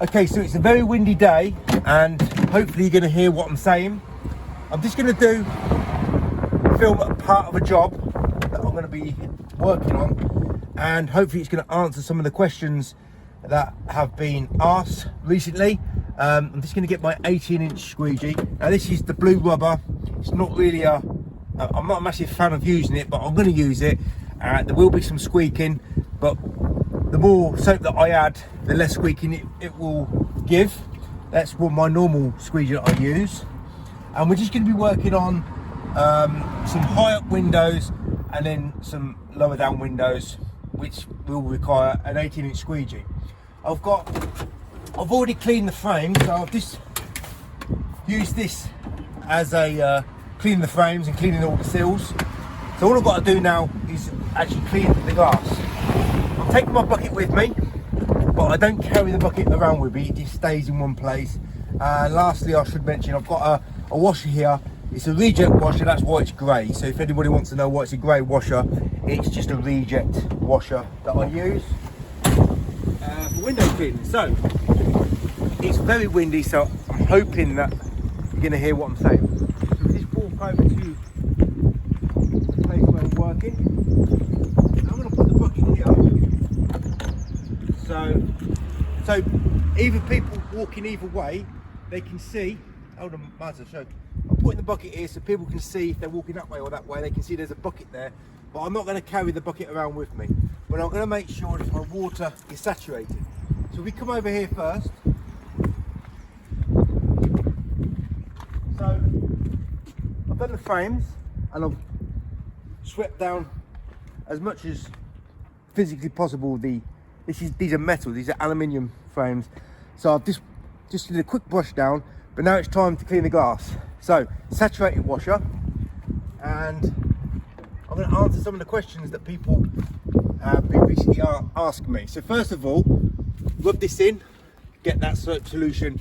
Okay, so it's a very windy day and hopefully you're going to hear what I'm saying. I'm just going to film a part of a job that I'm going to be working on, and hopefully it's going to answer some of the questions that have been asked recently. I'm just going to get my 18-inch squeegee. Now this is the blue rubber. It's not really I'm not a massive fan of using it, but I'm going to use it. There will be some squeaking, but the more soap that I add, the less squeaking it will give. That's what my normal squeegee that I use. And we're just going to be working on some high up windows and then some lower down windows, which will require an 18-inch squeegee. I've already cleaned the frame, so I've just used this as a cleaning the frames and cleaning all the seals. So all I've got to do now is actually clean the glass. I'm taking my bucket with me, but I don't carry the bucket around with me, it just stays in one place. Lastly, I should mention I've got a washer here. It's a reject washer, that's why it's grey. So if anybody wants to know why it's a grey washer, it's just a reject washer that I use for window cleaning. So it's very windy, so I'm hoping that you're going to hear what I'm saying. So we just walk over to the place where I'm working. I'm going to put the bucket here. So either people walking either way, they can see. Hold on, might as well show. I'm putting the bucket here so people can see if they're walking that way or that way. They can see there's a bucket there, but I'm not going to carry the bucket around with me. But I'm going to make sure that my water is saturated. So we come over here first. So I've done the frames and I've swept down as much as physically possible. These are metal, these are aluminium frames. So I've just did a quick brush down, but now it's time to clean the glass. So saturated washer, and I'm going to answer some of the questions that people have been recently asking me. So first of all, rub this in, get that soap solution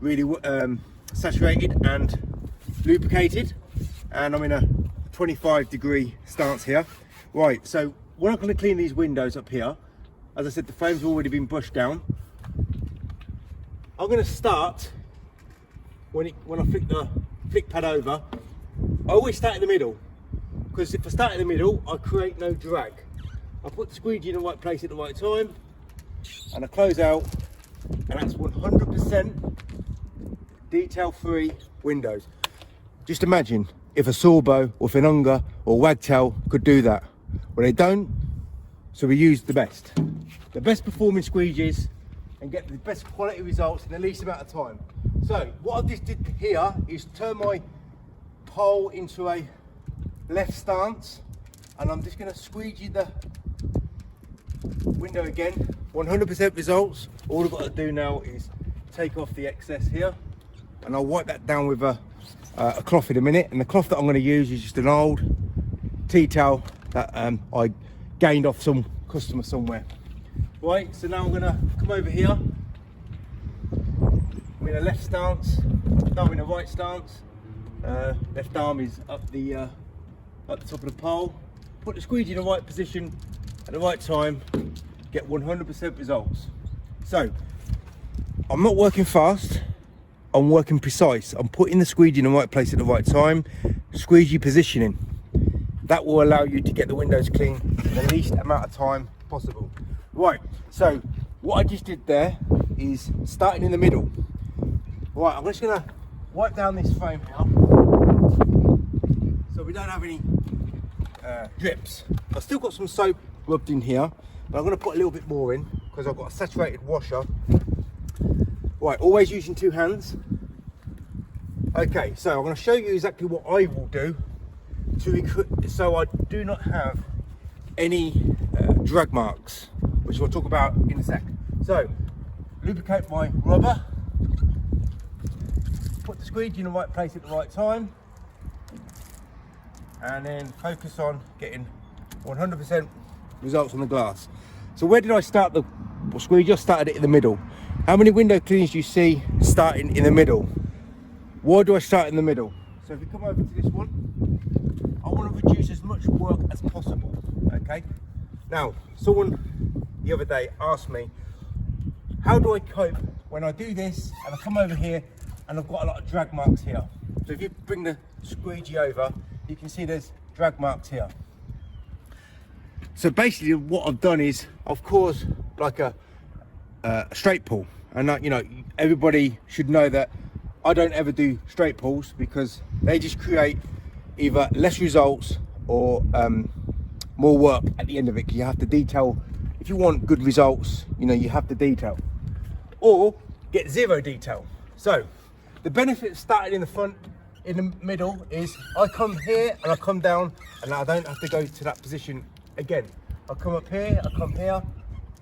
really saturated and lubricated, and I'm in a 25-degree stance here. Right, so we're not going to clean these windows up here. As I said, the frames have already been brushed down. I'm going to start when I flick pad over. I always start in the middle, because if I start in the middle, I create no drag. I put the squeegee in the right place at the right time, and I close out, and that's 100% detail-free windows. Just imagine if a Sorbo or Finunga or Wagtail could do that. Well, they don't, so we use the best performing squeegees and get the best quality results in the least amount of time. So what I just did here is turn my pole into a left stance, and I'm just going to squeegee the window again. 100% results. All I've got to do now is take off the excess here, and I'll wipe that down with a cloth in a minute. And the cloth that I'm going to use is just an old tea towel that I gained off some customer somewhere. Right, so now I'm going to come over here. I'm in a left stance, now I'm in a right stance. Left arm is up the top of the pole. Put the squeegee in the right position at the right time, get 100% results. So I'm not working fast, I'm working precise. I'm putting the squeegee in the right place at the right time. Squeegee positioning. That will allow you to get the windows clean in the least amount of time possible. Right, so what I just did there is starting in the middle. Right, I'm just going to wipe down this frame now so we don't have any drips. I've still got some soap rubbed in here, but I'm going to put a little bit more in because I've got a saturated washer. Right, always using two hands. Okay, so I'm going to show you exactly what I will do so I do not have any drag marks, which we'll talk about in a sec. So lubricate my rubber, put the squeegee in the right place at the right time, and then focus on getting 100% results on the glass. So where did I start the squeegee? I started it in the middle. How many window cleaners do you see starting in the middle? Why do I start in the middle? So if we come over to this one, I want to reduce as much work as possible. Okay, now someone the other day asked me, how do I cope when I do this and I come over here and I've got a lot of drag marks here. So if you bring the squeegee over, you can see there's drag marks here. So basically what I've done is I've caused like a straight pull, and you know, everybody should know that I don't ever do straight pulls because they just create either less results or more work at the end of it, because you have to detail. If you want good results, you know, you have to detail or get zero detail. So the benefit of starting in the front, in the middle, is I come here and I come down and I don't have to go to that position again. I come up here, I come here,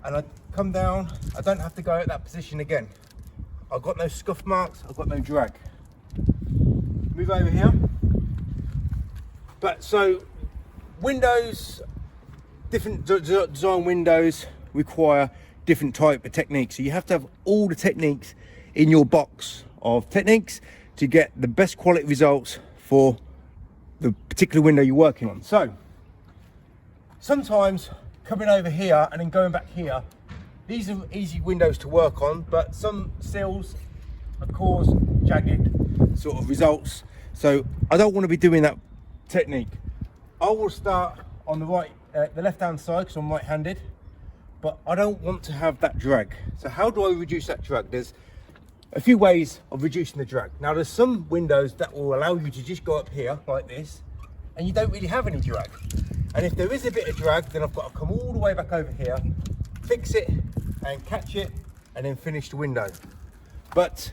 and I come down. I don't have to go at that position again. I've got no scuff marks, I've got no drag. Move over here. But so windows, different design windows require different type of techniques. So you have to have all the techniques in your box of techniques to get the best quality results for the particular window you're working on. So sometimes coming over here and then going back here, these are easy windows to work on, but some sills cause jagged sort of results. So I don't want to be doing that technique. I will start on the right, the left-hand side, because I'm right-handed, but I don't want to have that drag. So how do I reduce that drag? There's a few ways of reducing the drag. Now there's some windows that will allow you to just go up here like this, and you don't really have any drag. And if there is a bit of drag, then I've got to come all the way back over here, fix it and catch it, and then finish the window. But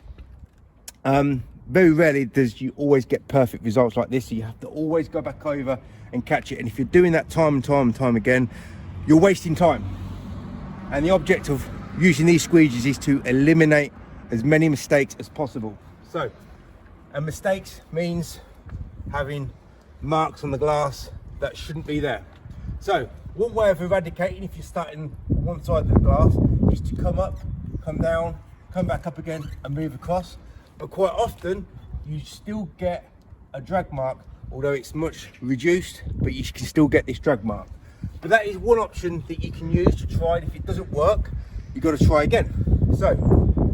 very rarely does you always get perfect results like this, so you have to always go back over and catch it. And if you're doing that time and time and time again, you're wasting time. And the object of using these squeegees is to eliminate as many mistakes as possible. So, and mistakes means having marks on the glass that shouldn't be there. So one way of eradicating, if you're starting on one side of the glass, is to come up, come down, come back up again and move across. But quite often you still get a drag mark, although it's much reduced, but you can still get this drag mark. But that is one option that you can use to try it. If it doesn't work, you've got to try again. So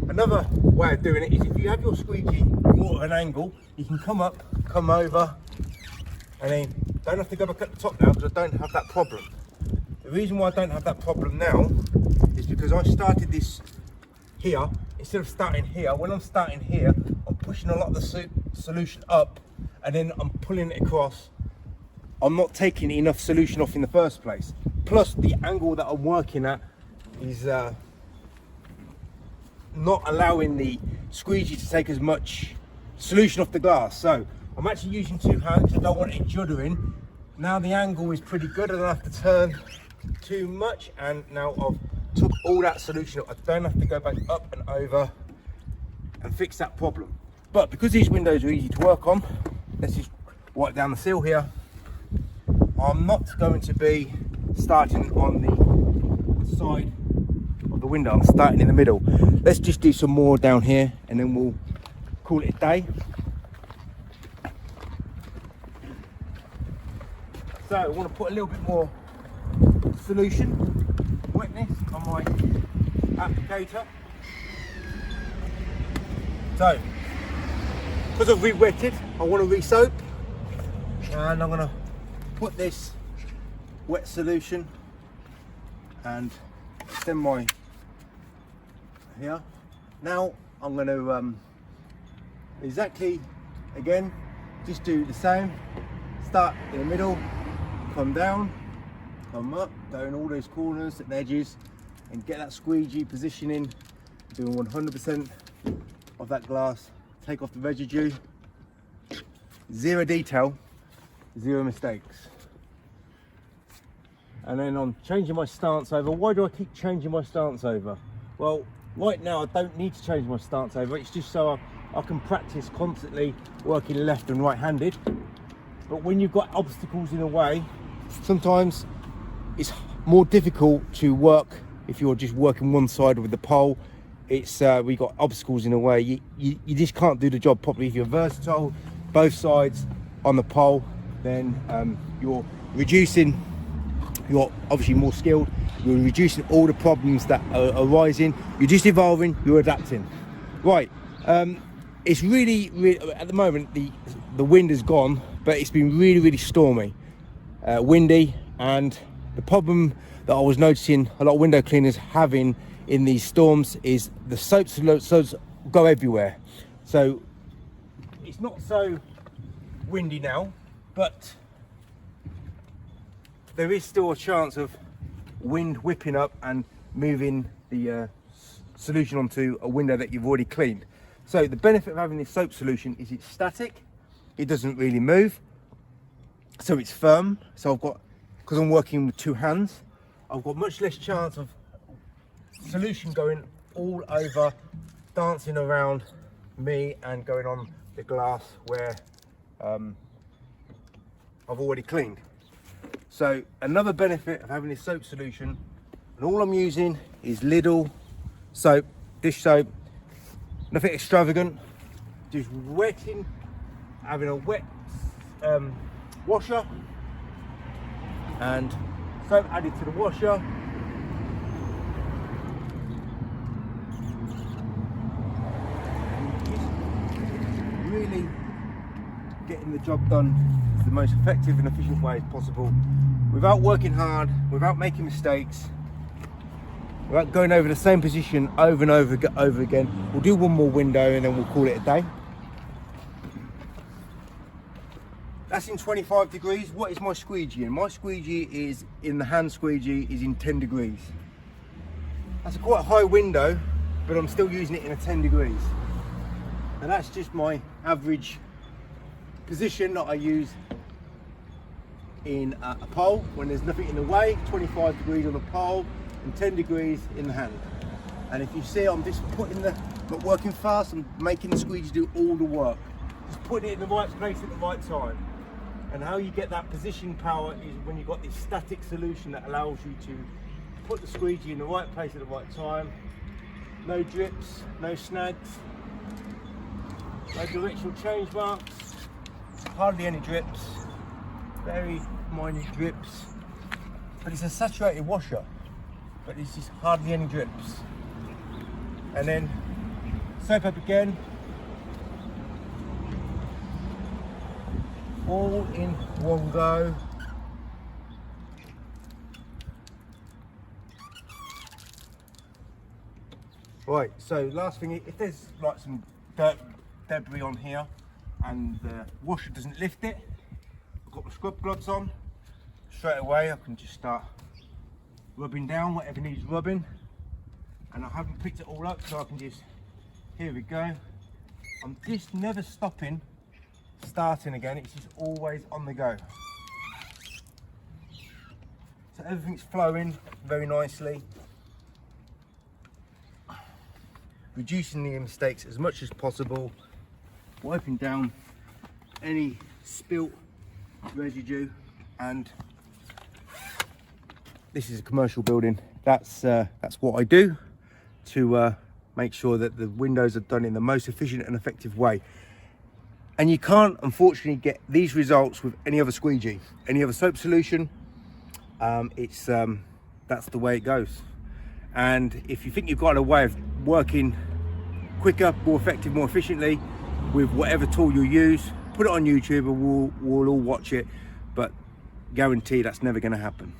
another way of doing it is if you have your squeegee more at an angle, you can come up, come over, and then don't have to go back at the top now, because I don't have that problem. The reason why I don't have that problem now is because I started this here instead of starting here. When I'm starting here, I'm pushing a lot of the solution up and then I'm pulling it across. I'm not taking enough solution off in the first place. Plus the angle that I'm working at is not allowing the squeegee to take as much solution off the glass. So I'm actually using two hands. I don't want it juddering. Now the angle is pretty good. I don't have to turn too much, and now I've took all that solution up. I don't have to go back up and over and fix that problem. But because these windows are easy to work on, let's just wipe down the seal here. I'm not going to be starting on the side of the window. I'm starting in the middle. Let's just do some more down here and then we'll call it a day. So I want to put a little bit more solution, wetness on my applicator. So, because I've re-wetted, I want to re-soap, and I'm going to put this wet solution and extend my here. Now I'm going to exactly again just do the same. Start in the middle, come down, come up, down all those corners and edges, and get that squeegee positioning, doing 100% of that glass. Take off the residue, zero detail, zero mistakes. And then I'm changing my stance over. Why do I keep changing my stance over? Well, right now I don't need to change my stance over. It's just so I can practice constantly working left and right-handed. But when you've got obstacles in the way, sometimes it's more difficult to work if you're just working one side with the pole. It's we got obstacles in the way. You just can't do the job properly. If you're versatile, both sides on the pole, then you're reducing you're obviously more skilled, you're reducing all the problems that are arising, you're just evolving, you're adapting. Right, it's really, at the moment, the wind is gone, but it's been really stormy, windy, and the problem that I was noticing a lot of window cleaners having in these storms is the soaps go everywhere. So it's not so windy now, but there is still a chance of wind whipping up and moving the solution onto a window that you've already cleaned. So the benefit of having this soap solution is it's static, it doesn't really move, so it's firm. So I've got, because I'm working with two hands, I've got much less chance of solution going all over, dancing around me and going on the glass where I've already cleaned. So another benefit of having this soap solution, and all I'm using is Lidl soap, dish soap, nothing extravagant, just wetting, having a wet washer and soap added to the washer. Really getting the job done the most effective and efficient way as possible, without working hard, without making mistakes, without going over the same position over and over again. We'll do one more window and then we'll call it a day. That's in 25 degrees. What is my squeegee in? My squeegee is in the hand squeegee is in 10 degrees. That's a quite high window, but I'm still using it in a 10 degrees. And that's just my average position that I use in a pole when there's nothing in the way. 25 degrees on the pole and 10 degrees in the hand. And if you see, I'm just putting not working fast, I'm making the squeegee do all the work. Just putting it in the right place at the right time. And how you get that position power is when you've got this static solution that allows you to put the squeegee in the right place at the right time. No drips, no snags, no directional change marks, hardly any drips, very minor drips. But it's a saturated washer, but it's just hardly any drips. And then soap up again, all in one go. Right, so last thing, if there's like some dirt, debris on here and the washer doesn't lift it, I've got my scrub gloves on. Straight away I can just start rubbing down whatever needs rubbing, and I haven't picked it all up, so I can just, here we go. I'm just never stopping, starting again, it's just always on the go. So everything's flowing very nicely, reducing the mistakes as much as possible, wiping down any spilt residue. And this is a commercial building. That's what I do to make sure that the windows are done in the most efficient and effective way. And you can't, unfortunately, get these results with any other squeegee, any other soap solution. That's the way it goes. And if you think you've got a way of working quicker, more effective, more efficiently with whatever tool you use, put it on YouTube and we'll all watch it, but guarantee that's never going to happen.